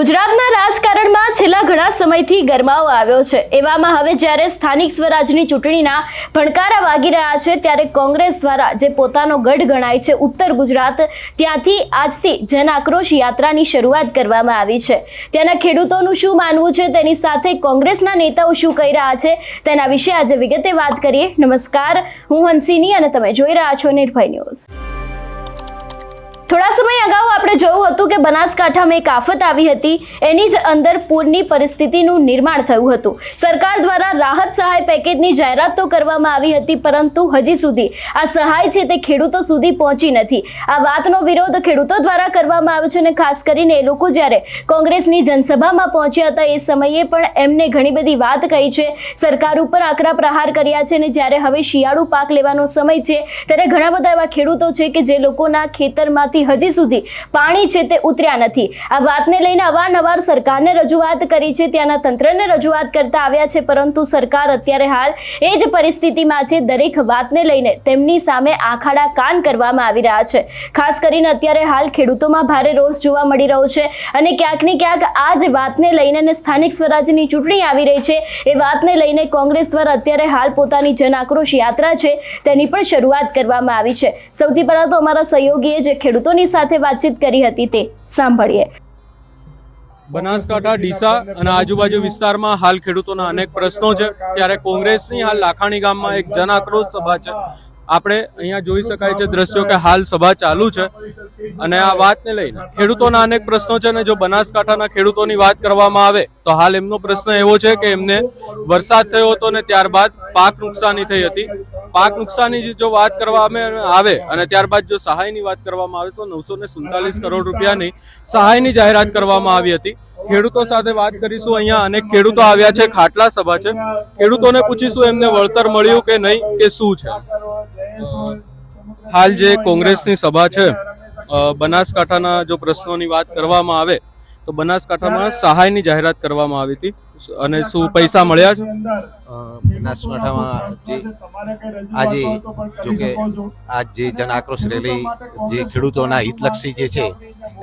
ગુજરાતના રાજકારણમાં છેલ્લા ઘણા સમયથી ગરમાવો આવ્યો છે। એવામાં હવે જ્યારે સ્થાનિક સ્વરાજની ચૂંટણીના ભણકારા વાગી રહ્યા છે ત્યારે કોંગ્રેસ દ્વારા જે પોતાનો ગઢ ગણાય છે ઉત્તર ગુજરાત, ત્યાંથી આજથી જન આક્રોશ યાત્રાની શરૂઆત કરવામાં આવી છે। ત્યાંના ખેડૂતોનું શું માનવું છે તેની સાથે કોંગ્રેસના નેતાઓ શું કહી રહ્યા છે તેના વિશે આજે વિગતે વાત કરીએ। નમસ્કાર, હું હંસિની અને તમે જોઈ રહ્યા છો નિર્ભય ન્યૂઝ। થોડા સમય અગાઉ આપણે જોયું હતું કે બનાસકાંઠામાં એક આફત આવી હતી, એની જ અંદર પૂરની પરિસ્થિતિનું નિર્માણ થયું હતું। સરકાર દ્વારા રાહત સહાય પેકેજની જાહેરાત તો કરવામાં આવી હતી, પરંતુ હજી સુધી આ સહાય છે તે ખેડૂતો સુધી પહોંચી નથી। આ વાતનો વિરોધ ખેડૂતો દ્વારા કરવામાં આવ્યો છે અને ખાસ કરીને એ લોકો જ્યારે કોંગ્રેસની જનસભામાં પહોંચ્યા હતા એ સમયે પણ એમને ઘણી બધી વાત કહી છે, સરકાર ઉપર આકરા પ્રહાર કર્યા છે। અને જ્યારે હવે શિયાળુ પાક લેવાનો સમય છે ત્યારે ઘણા બધા એવા ખેડૂતો છે કે જે લોકોના ખેતરમાંથી હજી સુધી પાણી છે તે ઉતર્યા નથી। આ વાતને લઈને અવારનવાર સરકારને રજૂઆત કરી છે, ત્યાંના તંત્રને રજૂઆત કરતા આવ્યા છે, પરંતુ સરકાર અત્યારે હાલ એ જ પરિસ્થિતિમાં છે। દરેક વાતને લઈને તેમની સામે આખાડા કાન કરવામાં આવી રહ્યા છે। ખાસ કરીને અત્યારે હાલ ખેડૂતોમાં ભારે રોષ જોવા મળી રહ્યો છે અને ક્યાંક ને ક્યાંક આ જ વાતને લઈને અને સ્થાનિક સ્વરાજની ચૂંટણી આવી રહી છે એ વાતને લઈને કોંગ્રેસ દ્વારા અત્યારે હાલ પોતાની જન આક્રોશ યાત્રા છે તેની પણ શરૂઆત કરવામાં આવી છે। સૌથી પહેલા તો અમારા સહયોગીએ જે ખેડૂતોની સાથે વાતચીત કરી હતી તે સાંભળીએ। બનાસકાંઠા, ડીસા અને આજુબાજુ વિસ્તારમાં હાલ ખેડૂતોના અનેક પ્રશ્નો છે, ત્યારે કોંગ્રેસની હાલ લાખાણી ગામમાં એક જન આક્રોશ સભા છે। આપણે અહીંયા જોઈ શકાય છે દ્રશ્યો કે હાલ સભા ચાલુ છે અને આ વાતને લઈને ખેડૂતોના અનેક પ્રશ્નો છે। અને જો બનાસકાંઠાના ખેડૂતોની વાત કરવામાં આવે તો હાલ એમનો પ્રશ્ન એવો છે કે એમને વરસાદ થયો હતો અને ત્યારબાદ પાક નુકસાની થઈ હતી। પાક નુકસાની જો વાત કરવામાં આવે અને ત્યારબાદ જો સહાયની વાત કરવામાં આવે તો 947 કરોડ રૂપિયાની સહાયની જાહેરાત કરવામાં આવી હતી। ખેડૂતો સાથે વાત કરીશું। અહીંયા અનેક ખેડૂતો આવ્યા છે, ખાટલા સભા છે, ખેડૂતોને પૂછીશું એમને વળતર મળ્યું કે નહીં કે શું છે। હાલ જે કોંગ્રેસની સભા છે, બનાસકાંઠાના જો પ્રશ્નોની વાત કરવામાં આવે તો બનાસકાંઠામાં સહાયની જાહેરાત કરવામાં આવી હતી અને શું પૈસા મળ્યા છે? બનાસકાંઠામાં જે આજે જો કે આ જે જન આક્રોશ રેલી જે ખેડૂતોના હિતલક્ષી જે છે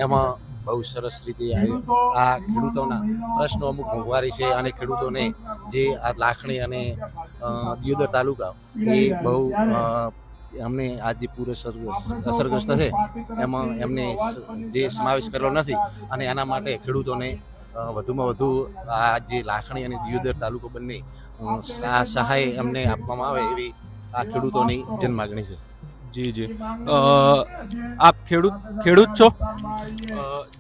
એમાં બહુ સરસ રીતે આ ખેડૂતોના પ્રશ્નો અમુક મોંઘવારી છે અને ખેડૂતોને જે આ લાખણી અને દિયોદર તાલુકા એ બહુ અમને આ જે પૂર અસરગ્રસ્ત છે એમાં એમને જે સમાવેશ કરેલો નથી અને એના માટે ખેડૂતોને વધુમાં વધુ આ જે લાખણી અને દિયોદર તાલુકો બંને આ સહાય એમને આપવામાં આવે એવી આ ખેડૂતોની જનમાગણી છે। જી જી, આપ ખેડૂત છો?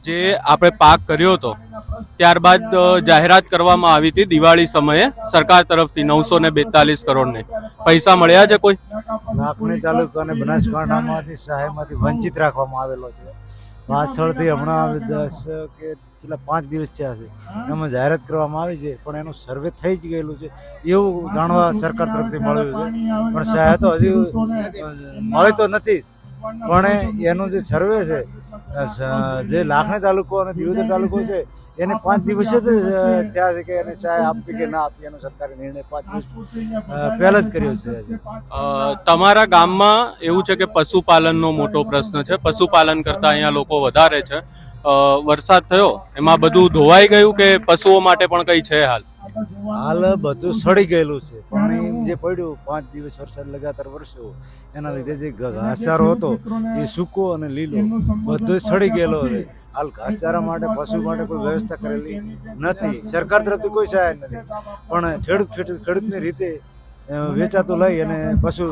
જે આપણે પાક કર્યો હતો ત્યારબાદ જાહેરાત કરવામાં આવી હતી દિવાળી સમયે સરકાર તરફથી 942 કરોડની પૈસા મળ્યા છે? કોઈ લાખણી તાલુકા અને બનાસકાંઠામાંથી સહાયમાંથી વંચિત રાખવામાં આવેલો છે। પાછળથી હમણાં 10 કે 5 દિવસ થયા છે એમાં જાહેરાત કરવામાં આવી છે, પણ એનું સર્વે થઈ જ ગયેલું છે એવું જાણવા સરકાર તરફથી મળ્યું છે, પણ સહાય તો હજી મળી તો નથી। પણ એનું જે સર્વે છે જે લાખણી તાલુકો અને દિયોદર તાલુકો છે એને 5 દિવસ જ થયા છે કે એને સહાય આપવી કે ના આપવી એનો સરકારે નિર્ણય 5 દિવસ પહેલા જ કર્યો છે। તમારા ગામમાં એવું છે કે પશુપાલનનો મોટો પ્રશ્ન છે, પશુપાલન કરતા અહીંયા લોકો વધારે છે। વરસાદ થયો એમાં બધું ધોવાઈ ગયું કે પશુઓ માટે પણ કઈ છે? હાલ બધું સડી ગયેલું છે, પાણી જે પડ્યું 5 દિવસ વરસાદ લગાતાર વરસ્યો એના લીધે જે ઘાસચારો હતો એ સૂકો અને લીલો બધું સડી ગયેલો છે। હાલ ઘાસચારા માટે પશુ માટે કોઈ વ્યવસ્થા કરેલી નથી, સરકાર તરફથી કોઈ સહાય નથી, પણ ખેડૂતની રીતે વેચાતું લઈ અને પશુ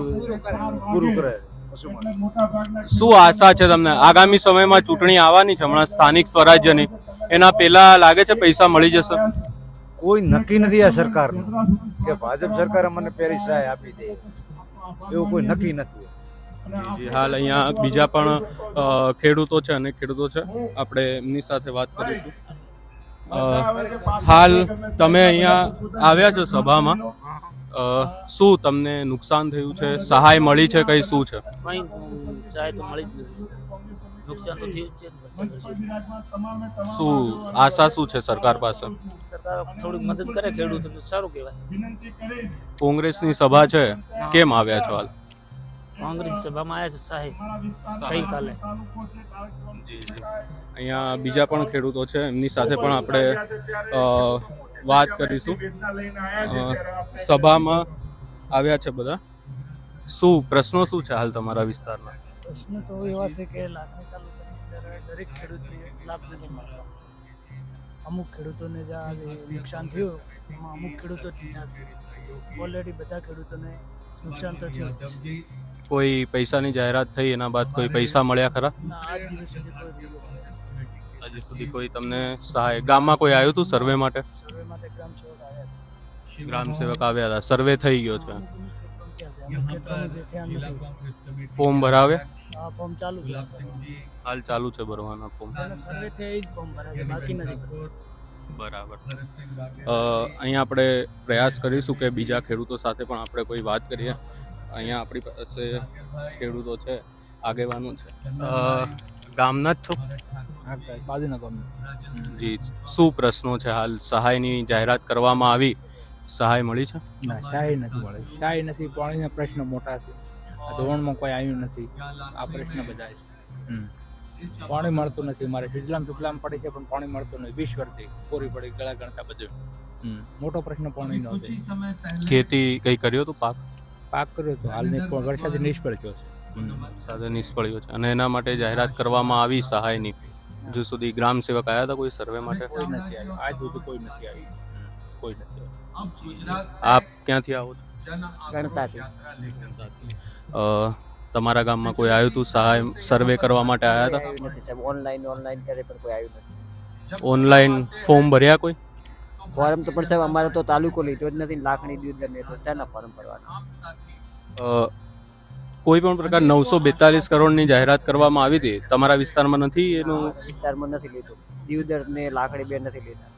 પૂરું કરે। શું આશા છે તમને? આગામી સમયમાં ચૂંટણી આવવાની છે હમણાં સ્થાનિક સ્વરાજ્યની, એના પહેલા લાગે છે પૈસા મળી જશે? કોઈ નક્કી નથી આ સરકારનું કે ભાજપ સરકારે મને પહેલી સહાય આપી દે, એવું કોઈ નક્કી નથી। હાલ અહીંયા બીજા પણ ખેડૂતો છે અને ખેડૂતો છે, આપણે એમની સાથે વાત કરીશું। હાલ તમે અહીંયા આવ્યા છો સભામાં, શું તમને નુકસાન થયું છે? સહાય મળી છે? કઈ શું છે? કઈ સહાય તો મળી જ નથી, નુકસાન તો થયું જ છે। શું આશા શું છે સરકાર પાસે? સરકાર થોડીક મદદ કરે ખેડૂતોને સારું કહેવાય। કોંગ્રેસની સભા છે, કેમ આવ્યા છો હાલ? કોંગ્રેસ સભામાં આવ્યા છે સાહેબ ગઈકાલે. જી જી અહીંયા બીજા પણ ખેડૂતો છે, એમની સાથે પણ આપણે વાત કરીશું. સભામાં આવ્યા છે બધા. શું પ્રશ્નો શું છે હાલ તમારા વિસ્તારના? પ્રશ્ન તો એવા છે કે લાખણી તાલુકાની અંદર દરેક ખેડૂતને લાભ નથી મળતો. અમુક ખેડૂતોને જ્યાં નુકસાન થયું એમાં અમુક ખેડૂતો જ જીત્યા છે. ઓલરેડી બધા ખેડૂતોને નુકસાન તો થયું જ છે. કોઈ પૈસાની જાહેરાત થઈ એના બાદ કોઈ પૈસા મળ્યા ખરા? ના, આજ દિવસ સુધી કોઈ રૂપિયો મળ્યો હજી સુધી કોઈ તમને સહાય? ગામમાં કોઈ આવ્યું હતું સર્વે માટે? નથી. સર્વે માટે ગ્રામ સેવક આવ્યા હતા. ગ્રામ સેવક આવ્યા હતા, સર્વે થઈ ગયો છે. અમુક ખેતરોમાં જે થયા નથી. ફોર્મ ભરાવે? આ ફોર્મ ચાલુ છે. હાલ ચાલુ છે ભરવાના ફોર્મ. અને સર્વે થયા એ જ ફોર્મ ભરાય છે, બાકી નથી ભરાતું. બરાબર. અહીંયા આપણે પ્રયાસ કરીશું કે બીજા ખેડૂતો સાથે પણ આપણે કોઈ વાત કરીએ. અહીંયા આપણી પાસે ખેડૂતો છે, આગેવાનો છે. ગામના જ છો? બાજુના ગામ. જી. શું પ્રશ્નો છે હાલ? સહાયની જાહેરાત કરવામાં આવી, સહાય મળી છે? ના, શાહી નથી મળે. શાહી નથી. પાણીના પ્રશ્નો મોટા છે. આ ધોરણમાં કોઈ આવ્યું નથી. આ પ્રશ્ન બધા છે. પાણી મળતું નથી. મારે સુજલામ સુફલામ પડી છે પણ પાણી મળતું નથી. 20 વર્ષથી પૂરી પડી ગળા ગણતા બધું. મોટો પ્રશ્ન પાણીનો છે. ખેતી કઈ કર્યો તો પાક કર્યો તો હાલની પણ વરસાદ નિષ્ફળ ગયો છે. સાથે નિષ્ફળ ગયો છે અને એના માટે જાહેરાત કરવામાં આવી સહાયની. હજુ સુધી ગ્રામ સેવક આવ્યા હતા કોઈ સર્વે માટે? કોઈ નથી આવ્યું. આજ સુધી કોઈ નથી આવ્યું. કોઈ નથી આવ્યું. આપ ક્યાંથી આવો છો? ગણતાથી. તમારા ગામમાં કોઈ આવ્યું હતું સહાય સર્વે કરવા માટે આવ્યા હતા? આવ્યું નથી સાહેબ. ઓનલાઈન કરે પણ કોઈ આવ્યું નથી. ઓનલાઈન ફોર્મ ભર્યા કોઈ? ફોર્મ તો પણ સાહેબ અમારે તો તાલુકો લીધો જ નથી. લાખણી દૂધ ને તો શેના ફોર્મ ભરવાના? કોઈ પણ પ્રકાર 942 કરોડની જાહેરાત કરવામાં આવી હતી, તમારા વિસ્તારમાં નથી? એનું વિસ્તારમાં નથી લીધું. દીવદર ને લાખણી બે નથી લીધા.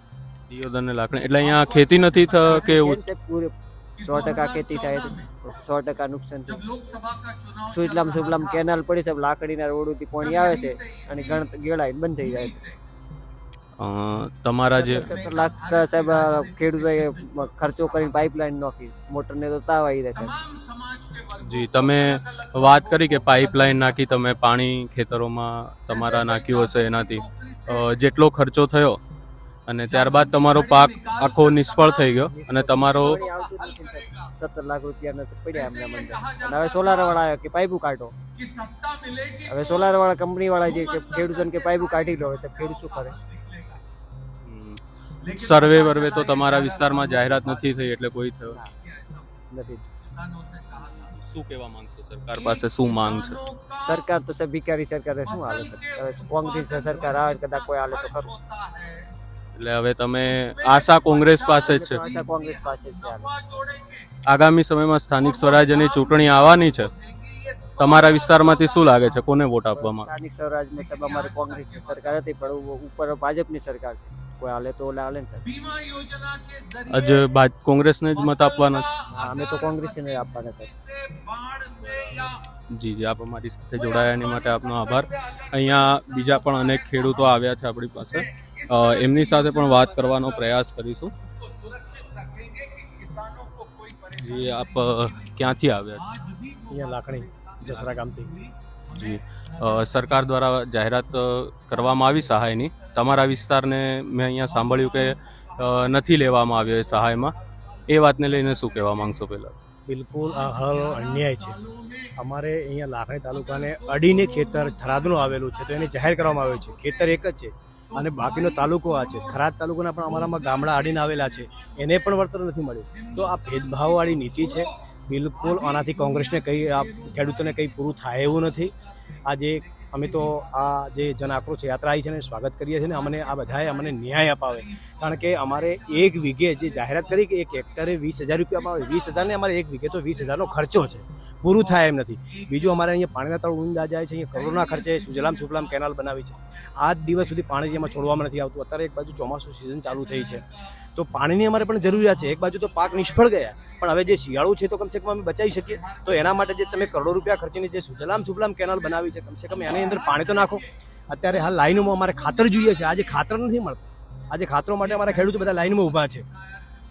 દિયોદર ને લાકડી એટલે અહીંયા ખેતી નથી કે એવું? પૂરે 100% ખેતી થાય છે. 100% નુકસાન છે. સુજલામ સુફલામ કેનાલ પડી સાહેબ, લાકડીના રોડથી પાણી આવે છે અને ગેળાઈ બંધ થઈ જાય છે. તમારા જે 70 લાખ સાહેબ ખેડૂતોએ ખર્ચો કરીને પાઇપલાઇન નાખી. મોટરને તો તાવ આવી જાય સાહેબ. જી તમે વાત કરી કે પાઇપલાઇન નાખી, તમે પાણી ખેતરોમાં તમારા નાખ્યું હશે, એનાથી જેટલો ખર્ચો થયો અને ત્યારબાદ તમારો પાક આખો નિષ્ફળ થઈ ગયો અને તમારો 70 લાખ રૂપિયા પડ્યા અમને મંદિર. અને હવે સોલાર વાળા આવ્યા કે પાઇપો કાઢો. હવે સોલાર વાળા કંપની વાળા જે કે ખેડૂતોને કે પાઇપો કાઢી લો. હવે ખેડૂત શું કરે? સર્વે વર્વે તો તમારા વિસ્તારમાં જાહેરાત નથી થઈ એટલે કોઈ થયો નથી. શું કહેવા માંગશો? સરકાર પાસે શું માંગ છે? સરકાર તો સાહેબ ભિખારી સરકારે શું હાલે છે? હવે કોંગ્રેસ સરકાર આવે કદાચ કોઈ હાલે તો ખરું. એટલે હવે તમે આશા કોંગ્રેસ પાસે જ છે? આશા કોંગ્રેસ પાસે જ છે હાલે. આગામી સમયમાં સ્થાનિક સ્વરાજ્યની ચૂંટણી આવવાની છે, તમારા વિસ્તારમાંથી શું લાગે છે કોને વોટ આપવામાં? સ્થાનિક સ્વરાજમાં સાહેબ અમારે કોંગ્રેસની સરકાર હતી પણ ઉપર ભાજપની સરકાર છે. કોઈ હાલે તો ઓલા હાલે ને સાહેબ. આજ કોંગ્રેસને જ મત આપવાના છે? હા, અમે તો કોંગ્રેસને આપવાના સાહેબ. જી જી, આપ અમારી સાથે જોડાયા એની માટે આપનો આભાર. અહીંયા બીજા પણ અનેક ખેડૂતો આવ્યા છે આપણી પાસે, એમની સાથે પણ વાત કરવાનો પ્રયાસ કરીશું. જી, આપ ક્યાંથી આવ્યા છો? અહીંયા લાખણી જસરા ગામથી. જી, સરકાર દ્વારા જાહેરાત કરવામાં આવી સહાયની. તમારા વિસ્તારને મેં અહીંયા સાંભળ્યું કે નથી લેવામાં આવ્યો એ સહાયમાં. એ વાતને લઈને શું કહેવા માંગશો પહેલાં? બિલકુલ આ હાલ અન્યાય છે. અમારે અહીંયા લાખણી તાલુકાને અડીને ખેતર થરાદનું આવેલું છે તો એને જાહેર કરવામાં આવ્યું છે. ખેતર એક જ છે અને બાકીનો તાલુકો આ છે. થરાદ તાલુકાના પણ અમારામાં ગામડા અડીને આવેલા છે, એને પણ વળતર નથી મળ્યું. તો આ ભેદભાવવાળી નીતિ છે. બિલકુલ આનાથી કોંગ્રેસને કંઈ આ ખેડૂતોને કંઈ પૂરું થાય એવું નથી. આજે અમે તો આ જે જન આક્રોશ યાત્રા આવી છે ને સ્વાગત કરીએ છીએ ને અમને આ બધાએ અમને ન્યાય અપાવે. કારણ કે અમારે 1 વીઘે જે જાહેરાત કરી કે 1 હેક્ટરે 20,000 રૂપિયા અપાવે. 20,000 ને અમારે 1 વીઘે તો 20,000નો ખર્ચો છે, પૂરું થાય એમ નથી. બીજું અમારે અહીંયા પાણીના તળ ઊંડા જાય છે. અહીંયા કરોડના ખર્ચે સુજલામ સુફલામ કેનાલ બનાવી છે. આજ દિવસ સુધી પાણી એમાં છોડવામાં નથી આવતું. અત્યારે એક બાજુ ચોમાસું સિઝન ચાલુ થઈ છે તો પાણીની અમારે પણ જરૂરિયાત છે. એક બાજુ તો પાક નિષ્ફળ ગયા પણ હવે જે શિયાળું છે તો કમસે કમ અમે બચાવી શકીએ. તો એના માટે જે તમે કરોડો રૂપિયા ખર્ચીને જે સુજલામ સુફલામ કેનાલ બનાવી છે કમસે કમ એની અંદર પાણી તો નાખો. અત્યારે હાલ લાઈનોમાં અમારે ખાતર જોઈએ છે, આજે ખાતર નથી મળતું. આજે ખાતરો માટે અમારા ખેડૂતો બધા લાઈનમાં ઊભા છે.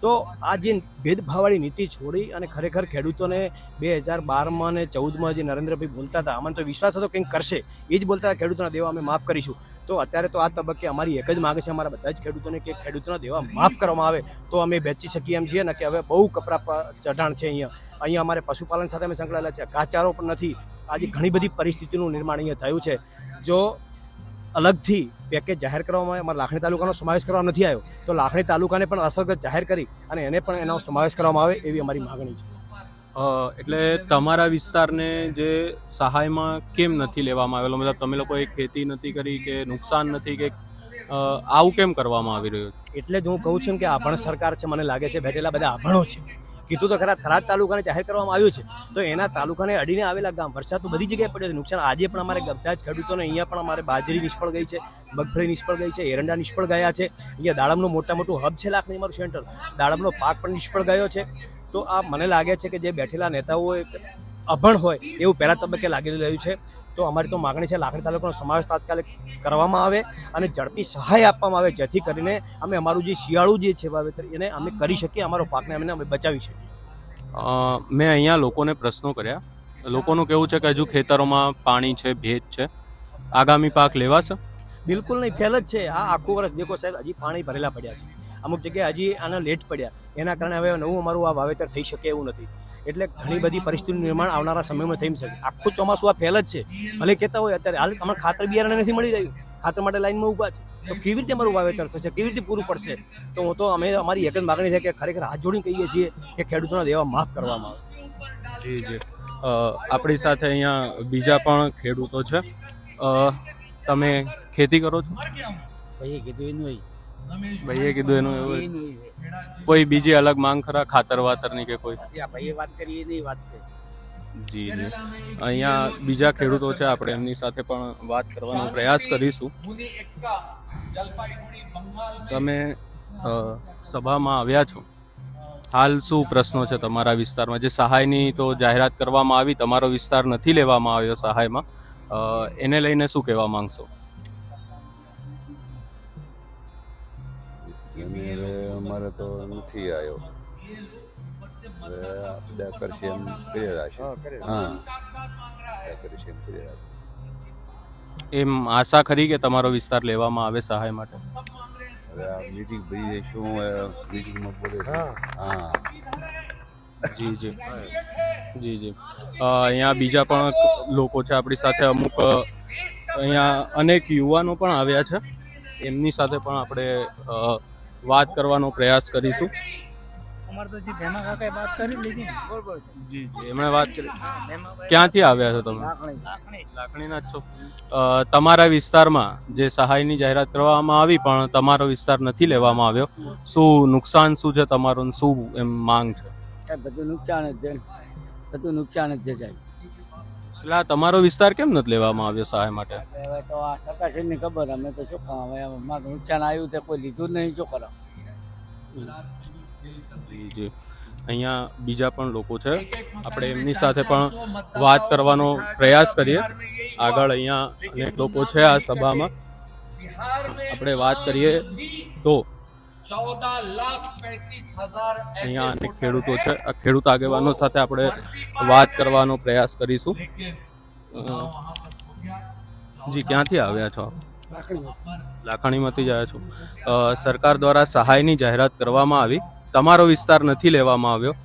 તો આ જે ભેદભાવવાળી નીતિ છોડી અને ખરેખર ખેડૂતોને 2012માં અને 14માં જે નરેન્દ્રભાઈ બોલતા હતા, અમને તો વિશ્વાસ હતો કંઈક કરશે, એ જ બોલતા હતા ખેડૂતોના દેવા અમે માફ કરીશું. તો અત્યારે તો આ તબક્કે અમારી એક જ માંગ છે અમારા બધા જ ખેડૂતોને કે ખેડૂતોના દેવા માફ કરવામાં આવે તો અમે બેચી શકીએ એમ છીએ ને, કે હવે બહુ કપરા ચઢાણ છે અહીંયા અમારે પશુપાલન સાથે અમે સંકળાયેલા છે, ઘાસચારો પણ નથી. આજે ઘણી બધી પરિસ્થિતિનું નિર્માણ અહીંયા થયું છે. જો અલગથી પેકેજ જાહેર કરવામાં આવે, અમારા લાખણી તાલુકાનો સમાવેશ કરવામાં નથી આવ્યો તો લાખણી તાલુકાને પણ અસરગ્રસ્ત જાહેર કરી અને એને પણ એનો સમાવેશ કરવામાં આવે એવી અમારી માગણી છે. એટલે તમારા વિસ્તારને જે સહાયમાં કેમ નથી લેવામાં આવેલો, મતલબ તમે લોકોએ ખેતી નથી કરી કે નુકસાન નથી કે આવું કેમ કરવામાં આવી રહ્યું છે? એટલે જ હું કહું છું કે આભણ સરકાર છે, મને લાગે છે બેઠેલા બધા આભણો છે. કીધું તો ખરા, થરાદ તાલુકાને જાહેર કરવામાં આવ્યું છે તો એના તાલુકાને અડીને આવેલા ગામ, વરસાદ તો બધી જગ્યાએ પડ્યો છે, નુકસાન આજે પણ અમારે બધા જ ખેડૂતોને અહીંયા પણ અમારે બાજરી નિષ્ફળ ગઈ છે, મગફળી નિષ્ફળ ગઈ છે, એરંડા નિષ્ફળ ગયા છે. અહીંયા દાડમનું મોટું હબ છે લાખણી અમારું સેન્ટર, દાડમનો પાક પણ નિષ્ફળ ગયો છે. તો આ મને લાગે છે કે જે બેઠેલા નેતાઓ અભણ હોય એવું પહેલા તબક્કે લાગી રહ્યું છે. તો અમારી તો માગણી છે લાખણી તાલુકાનો સમાવેશ તાત્કાલિક કરવામાં આવે અને ઝડપી સહાય આપવામાં આવે, જેથી કરીને અમે અમારું જે શિયાળું જે છે વાવેતર એને અમે કરી શકીએ, અમારો પાકને અમે બચાવી શકીએ. મેં અહીંયા લોકોને પ્રશ્નો કર્યા. લોકોનું કહેવું છે કે હજુ ખેતરોમાં પાણી છે, ભેજ છે, આગામી પાક લેવાશે? બિલકુલ નહીં, ફેલ જ છે. આ આખું વર્ષ દેખો સાહેબ, હજી પાણી ભરેલા પડ્યા છે, અમુક જગ્યાએ હજી આના લેટ પડ્યા, એના કારણે હવે નવું અમારું આ વાવેતર થઈ શકે એવું નથી. એટલે ઘણી બધી પરિસ્થિતિનું નિર્માણ આવનારા સમયમાં થઈ શકે. આખું ચોમાસું આ ફેલ જ છે. ભલે કહેતા હોય અત્યારે હાલ અમારે ખાતર બિયારણ નથી મળી રહ્યું, ખાતર માટે લાઈનમાં ઊભા છે, તો કેવી રીતે અમારું વાવેતર થશે, કેવી રીતે પૂરું પડશે? તો હું તો અમારી એક જ માગણી છે કે ખરેખર હાથ જોડીને કહીએ છીએ કે ખેડૂતોના દેવા માફ કરવામાં આવે. જી જી. આપણી સાથે અહીંયા બીજા પણ ખેડૂતો છે. તમે ખેતી કરો છો? ભાઈએ કીધું એનું ભાઈએ કીધું એનું એવું? કોઈ બીજી અલગ માંગ ખરા ખાતર વાતરની કે કોઈ? ભાઈએ વાત કરી એની વાત છે. જી જી. અહીંયા બીજા ખેડૂતો છે, આપણે એમની સાથે પણ વાત કરવાનો પ્રયાસ કરીશું. તમે સભામાં આવ્યા છો, હાલ શું પ્રશ્નો છે તમારા વિસ્તારમાં? જે સહાયની તો જાહેરાત કરવામાં આવી, તમારો વિસ્તાર નથી લેવામાં આવ્યો સહાયમાં, એને લઈને શું કહેવા માંગશો? અમારે તો નથી આવ્યો, બધા કરશે એમ કર્યા છે. હા, કરશે એમ કર્યા. એમ આશા ખરી કે તમારો વિસ્તાર લેવામાં આવે સહાય માટે? હવે આ મીટિંગ બધી શું મીટિંગમાં બોલે છે. હા, જી જી જી જી. અહીંયા બીજા પણ લોકો છે આપણી સાથે, અમુક અહીંયા અનેક યુવાનો પણ આવ્યા છે, એમની સાથે પણ આપણે વાત કરવાનો પ્રયાસ કરીશું. અમારે તો જે ભેમા કાકાએ વાત કરી લીધી બરોબર છે. જી જી, એમણે વાત કરી. ક્યાંથી આવ્યા છો તમે? લાખણીના જ છો. તમારા વિસ્તારમાં જે સહાયની જાહેરાત કરવામાં આવી પણ તમારો વિસ્તાર નથી લેવામાં આવ્યો, શું નુકસાન શું છે તમારું, શું એમ માંગ છે? બધું નુકસાન જ છે, બધું નુકસાન જ છે સાહેબ. એટલે તમારો વિસ્તાર કેમ નથી લેવામાં આવ્યો સહાય માટે? હવે તો આ સરકારશ્રીની ખબર, અમે તો શું કામ, હવે અમારું નુકસાન આવ્યું છે, કોઈ લીધું જ નહીં, શું કરો? જી જી. અહીંયા બીજા પણ લોકો છે, આપણે એમની સાથે પણ વાત કરવાનો પ્રયાસ કરીએ. આગળ અહીંયા અનેક લોકો છે આ સભામાં, આપણે વાત કરીએ તો અહીંયા અનેક ખેડૂતો છે. આ ખેડૂત આગેવાનો સાથે આપણે વાત કરવાનો પ્રયાસ કરીશું. જી, ક્યાંથી આવ્યા છો? લાખણીમાંથી જ આવ્યા છો. સરકાર દ્વારા સહાયની જાહેરાત કરવામાં આવી, તમારો વિસ્તાર નથી લેવામાં આવ્યો,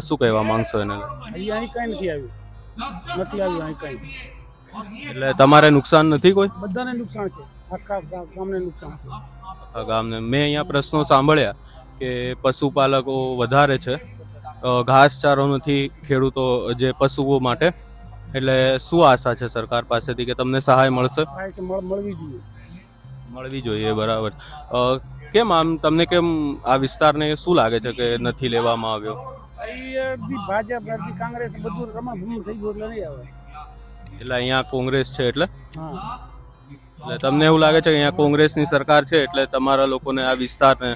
શું કહેવા માંગશો એને? અહીં કઈ નથી આવ્યું, અહીં કઈ. એટલે તમારે નુકસાન નથી કોઈ? બધાને નુકસાન છે, આખા ગામને નુકસાન છે. ગામને મેં અહીંયા પ્રશ્નો સાંભળ્યા કે પશુપાલકો વધારે છે, ઘાસચારો નથી ખેડૂતો જે પશુઓ માટે, એટલે શું આશા છે સરકાર પાસેથી કે તમને સહાય મળશે? મળવી જોઈએ, બરાબર. કેમ આમ તમને કેમ આ વિસ્તારને શું લાગે છે કે નથી લેવામાં આવ્યો? ભાજપ કોંગ્રેસ બધું રમણ થઈ ગયું એટલે નહીં આવે. એટલે અહીંયા કોંગ્રેસ છે એટલે તમને એવું લાગે છે કે અહીંયા કોંગ્રેસની સરકાર છે એટલે તમારા લોકોને આ વિસ્તારને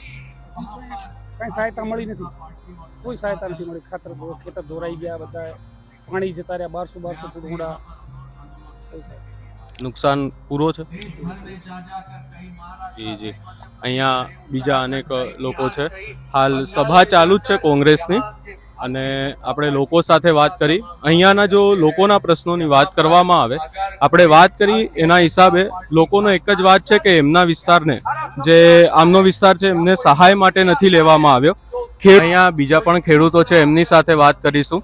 કઈ સહાયતા મળી નથી, કોઈ સહાયતા નથી મળી. ખેતર ધોરાઈ ગયા, બધા પાણી જતા રહ્યા, 1200 ફૂટ ઊંડા. નુકસાન પૂરો છે? જી જી, અહીંયા બીજા અનેક લોકો છે. હાલ સભા ચાલુ જ છે કોંગ્રેસની, અને આપણે લોકો સાથે વાત કરી. અહીંયાના જો લોકોના પ્રશ્નોની વાત કરવામાં આવે, આપણે વાત કરી એના હિસાબે લોકોનો એક જ વાત છે કે એમના વિસ્તારને, જે આમનો વિસ્તાર છે, એમને સહાય માટે નથી લેવામાં આવ્યો. અહીંયા બીજા પણ ખેડૂતો છે, એમની સાથે વાત કરીશું.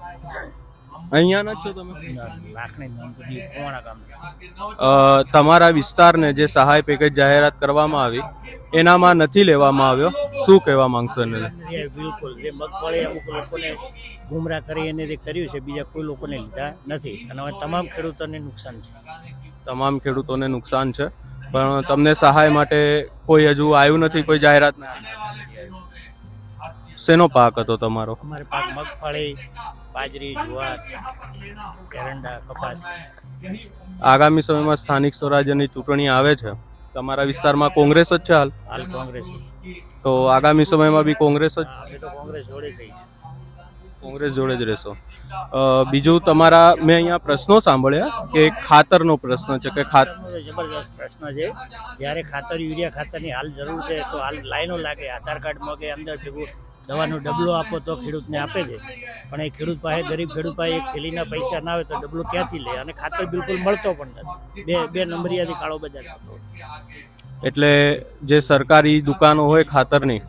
અહીંયાના જ છો તમે? તમારા વિસ્તારને જે સહાય પેકેજ જાહેરાત કરવામાં આવી એનામાં નથી લેવામાં આવ્યો, શું કહેવા માંગશો એને? બિલકુલ, જે મગફળી અમુક લોકોને ગુમરાહ કરી એને જે કર્યું છે, બીજા કોઈ લોકોને લીધા નથી, અને હવે તમામ ખેડૂતોને નુકસાન છે. તમામ ખેડૂતોને નુકસાન છે, પણ તમને સહાય માટે કોઈ હજુ આવ્યું નથી, કોઈ જાહેરાત નથી? શેનો પાક હતો તમારો? અમારે પાક મગફળી, બાજરી, જુવાર, એરંડા, કપાસ. આગામી સમયમાં સ્થાનિક સ્વરાજ્યની ચૂંટણી આવે છે, તમારા વિસ્તારમાં કોંગ્રેસ જ છે હાલ? હાલ કોંગ્રેસ. તો આગામી સમયમાં બી કોંગ્રેસ જ? અમે તો કોંગ્રેસ જોડે થઈશ. કોંગ્રેસ જોડે જ રહેશો. બીજું તમારા મેં અહીંયા પ્રશ્નો સાંભળ્યા કે ખાતરનો પ્રશ્ન છે કે જબરદસ્ત પ્રશ્ન છે. જ્યારે ખાતર, યુરિયા ખાતરની હાલ જરૂર છે તો હાલ લાઈનો લાગે, આધાર કાર્ડ માંગે, અંદર ભેગું દવાનો ડબલો આપો તો ખેડૂતને આપે છે, પણ એ ખેડૂત પાસે, ગરીબ ખેડૂત પાસે એક થેલીના પૈસા ના હોય તો ડબલો ક્યાંથી લે? અને ખાતર બિલકુલ મળતો પણ નથી. બે નંબરિયાથી કાળો બજાર થતો. એટલે જે સરકારી દુકાનો હોય ખાતરની,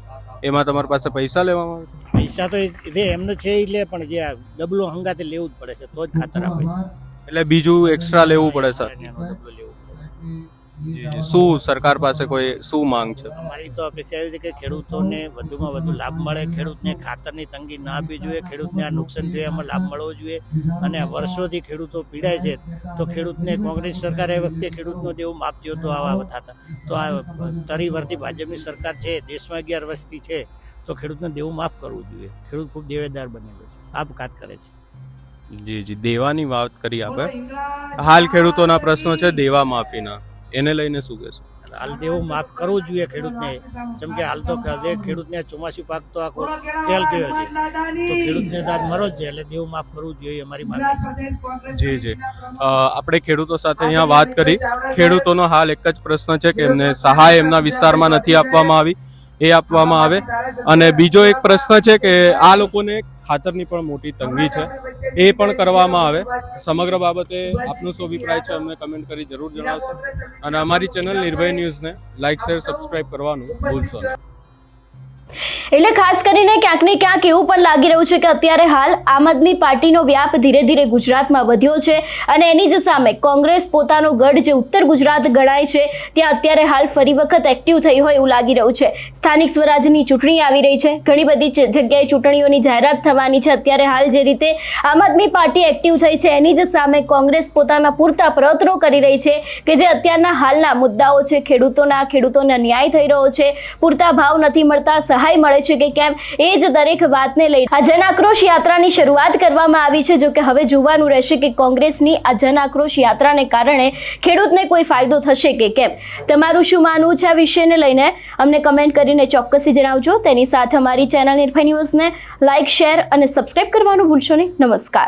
એમાં તમારી પાસે પૈસા લેવામાં આવે? પૈસા તો એમને છે એ લે, પણ જે ડબલો હંગાતે લેવું જ પડે છે તો જ ખાતર આપે છે. એટલે બીજું એક્સ્ટ્રા લેવું પડે સર? ડબલો લેવું પડે છે. શું સરકાર પાસે કોઈ શું માંગ છે? અમારી તો અપેક્ષા એવી છે કે ખેડૂતોને વધુમાં વધુ લાભ મળે, ખેડૂતને ખાતરની તંગી ના આપવી જોઈએ, ખેડૂતને આ નુકસાન થયું એમાં લાભ મળવો જોઈએ. અને આ વર્ષોથી ખેડૂતો પીડાય છે, તો ખેડૂતને કોંગ્રેસ સરકાર એ વખતે ખેડૂતનો દેવું માફ થયો તો આવા થતા, તો આ તરી વર્ષથી ભાજપની સરકાર છે, દેશમાં 11 વર્ષથી છે, તો ખેડૂતને દેવું માફ કરવું જોઈએ. ખેડૂત ખૂબ દેવેદાર બનેલો છે, આપઘાત કરે છે. જી જી, દેવાની વાત કરી આપણે. હાલ ખેડૂતોના પ્રશ્નો છે દેવા માફીના, એને લઈને શું કહેશો? હાલ દેવું માફ કરવું જોઈએ ખેડૂતને, જેમ કે હાલ તો ખેડૂતને ચોમાસું પાક તો આખો ફેલ થયો છે, તો ખેડૂતને દાદ મરો જ છે, એટલે દેવું માફ કરવું જોઈએ, અમારી માંગ છે. જી જી, આપણે ખેડૂતો સાથે અહીંયા વાત કરી. ખેડૂતોનો હાલ એક જ પ્રશ્ન છે કે એમને સહાય એમના વિસ્તારમાં નથી આપવામાં આવી, એ આપવામાં આવે. અને બીજો એક પ્રશ્ન છે કે આ લોકોને ખાતરની પણ મોટી તંગી છે, એ પણ કરવામાં આવે. સમગ્ર બાબતે આપનો શું અભિપ્રાય છે અમને કમેન્ટ કરી જરૂર જણાવશો, અને અમારી ચેનલ નિર્ભય ન્યૂઝને લાઇક, શેર, સબસ્ક્રાઇબ કરવાનું ભૂલશો નહીં. એટલે ખાસ કરીને ક્યાંક ને ક્યાંક એવું પણ લાગી રહ્યું છે કે અત્યારે હાલ આમ આદમી પાર્ટીનો વ્યાપ ધીરે ધીરે ગુજરાતમાં વધ્યો છે, અને એની જ સામે કોંગ્રેસ પોતાનો ગઢ જે ઉત્તર ગુજરાત ગણાય છે ત્યાં અત્યારે હાલ ફરી વખત એક્ટિવ થઈ હોય એવું લાગી રહ્યું છે. સ્થાનિક સ્વરાજની ચૂંટણી આવી રહી છે, ઘણી બધી જગ્યાએ ચૂંટણીઓની જાહેરાત થવાની છે. અત્યારે હાલ જે રીતે આમ આદમી પાર્ટી એક્ટિવ થઈ છે, એની જ સામે કોંગ્રેસ પોતાના પૂરતા પ્રયત્નો કરી રહી છે કે જે અત્યારના હાલના મુદ્દાઓ છે, ખેડૂતોને ન્યાય થઈ રહ્યો છે, પૂરતા ભાવ નથી મળતા, સહાય મળે છે કે કેમ, એ જ દરેક વાતને લઈ આ જન આક્રોશ યાત્રાની શરૂઆત કરવામાં આવી છે. જો કે હવે જોવાનું રહેશે કે કોંગ્રેસની આ જન આક્રોશ યાત્રાને કારણે ખેડૂતને કોઈ ફાયદો થશે કે કેમ. તમારું શું માનવું છે આ વિષયને લઈને અમને કમેન્ટ કરીને ચોક્કસથી જણાવજો. તેની સાથે અમારી ચેનલ નિર્ભય ન્યૂઝને લાઇક, શેર અને સબસ્ક્રાઇબ કરવાનું ભૂલશો નહીં. નમસ્કાર.